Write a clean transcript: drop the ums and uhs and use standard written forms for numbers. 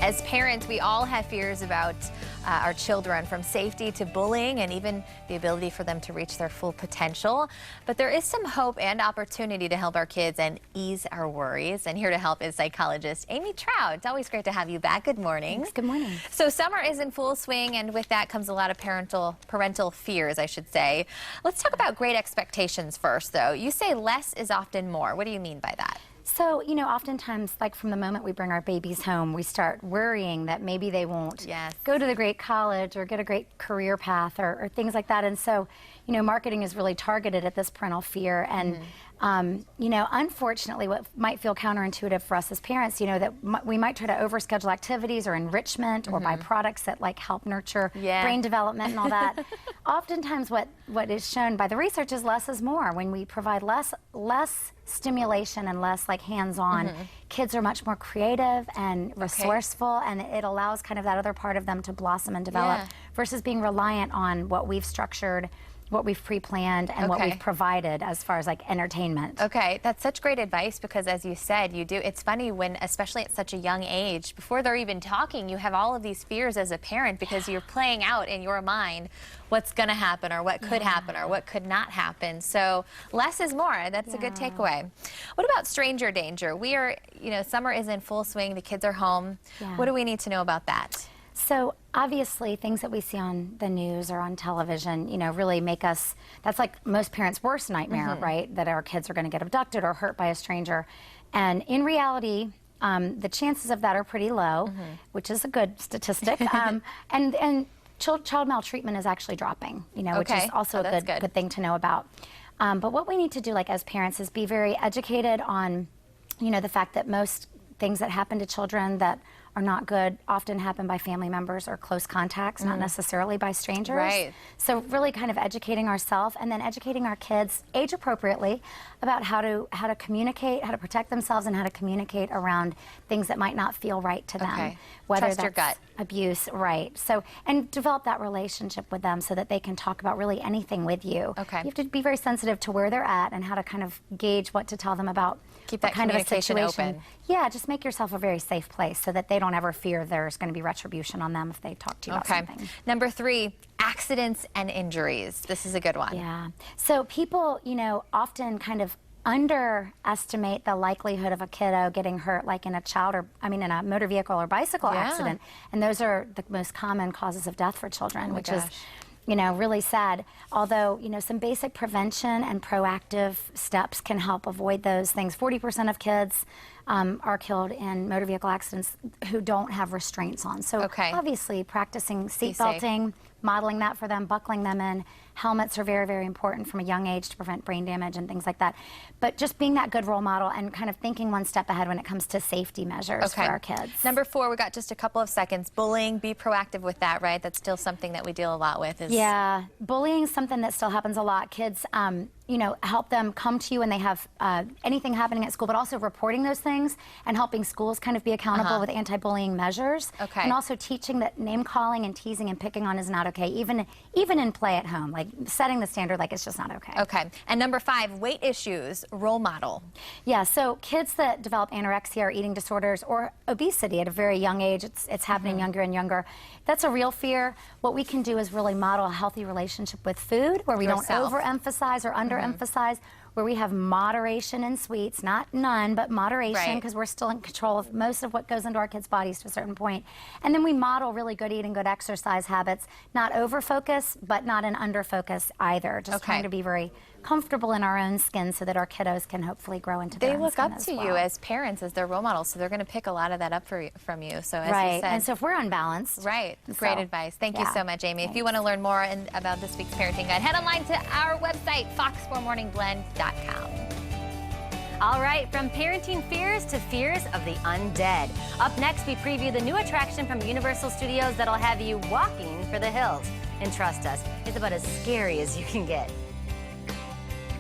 As parents, we all have fears about our children, from safety to bullying and even the ability for them to reach their full potential. But there is some hope and opportunity to help our kids and ease our worries. And here to help is psychologist Amy Trout. It's always great to have you back. Good morning. Thanks. Good morning. So summer is in full swing, and with that comes a lot of parental fears, I should say. Let's talk about great expectations first, though. You say less is often more. What do you mean by that? So, you know, oftentimes, like from the moment we bring our babies home, we start worrying that maybe they won't go to the great college or get a great career path or things like that. And so, you know, marketing is really targeted at this parental fear. And, you know, unfortunately, what might feel counterintuitive for us as parents, you know, that we might try to overschedule activities or enrichment or buy products that like help nurture brain development and all that. Oftentimes what is shown by the research is less is more. When we provide less stimulation and less like hands-on, kids are much more creative and resourceful, and it allows kind of that other part of them to blossom and develop versus being reliant on what we've structured, what we've pre-planned, and what we've provided as far as like entertainment. Okay, that's such great advice, because as you said, it's funny when, especially at such a young age, before they're even talking, you have all of these fears as a parent because you're playing out in your mind what's going to happen or what could happen or what could not happen. So less is more. That's a good takeaway. What about stranger danger? You know, summer is in full swing. The kids are home. What do we need to know about that? So obviously things that we see on the news or on television, you know, really make us, that's like most parents' worst nightmare, right? That our kids are going to get abducted or hurt by a stranger. And in reality, the chances of that are pretty low, which is a good statistic. And child maltreatment is actually dropping, you know, which is also a good thing to know about. But what we need to do, like as parents, is be very educated on, you know, the fact that most things that happen to children that are not good often happen by family members or close contacts, not necessarily by strangers. Right. So really kind of educating ourselves and then educating our kids age appropriately about how to communicate, how to protect themselves, and how to communicate around things that might not feel right to them. Whether Trust your gut. Abuse, right. So, and develop that relationship with them so that they can talk about really anything with you. You have to be very sensitive to where they're at and how to kind of gauge what to tell them about. Keep that kind of a situation open. Yeah, just make yourself a very safe place so that they don't ever fear there's going to be retribution on them if they talk to you about something. Number 3, accidents and injuries. This is a good one. Yeah. So people, you know, often kind of underestimate the likelihood of a kiddo getting hurt, like in in a motor vehicle or bicycle accident. And those are the most common causes of death for children, which is, you know, really sad. Although, you know, some basic prevention and proactive steps can help avoid those things. 40% of kids are killed in motor vehicle accidents who don't have restraints on. So obviously practicing seat belting, modeling that for them, buckling them in. Helmets are very, very important from a young age to prevent brain damage and things like that. But just being that good role model and kind of thinking one step ahead when it comes to safety measures for our kids. Number 4, we got just a couple of seconds. Bullying, be proactive with that, right? That's still something that we deal a lot with. Yeah, bullying is something that still happens a lot. Kids, you know, help them come to you when they have anything happening at school, but also reporting those things and helping schools kind of be accountable with anti-bullying measures. And also teaching that name-calling and teasing and picking on is not okay, even in play at home, like setting the standard like it's just not okay. And number 5, weight issues, role model. Yeah, so kids that develop anorexia or eating disorders or obesity at a very young age, it's happening younger and younger. That's a real fear. What we can do is really model a healthy relationship with food where we don't overemphasize or underemphasize, where we have moderation in sweets, not none, but moderation, because we're still in control of most of what goes into our kids' bodies to a certain point. And then we model really good eating, good exercise habits, not over-focus, but not an under-focus either. Just trying to be very comfortable in our own skin so that our kiddos can hopefully grow into their own skin as well. They look up to you as parents, as their role models, so they're going to pick a lot of that up from you. So as you said, and so if we're unbalanced. Great advice. Thank you so much, Amy. If you want to learn more about this week's parenting guide, head online to our website, fox4morningblend.com. All right, from parenting fears to fears of the undead. Up next, we preview the new attraction from Universal Studios that'll have you walking for the hills. And trust us, it's about as scary as you can get.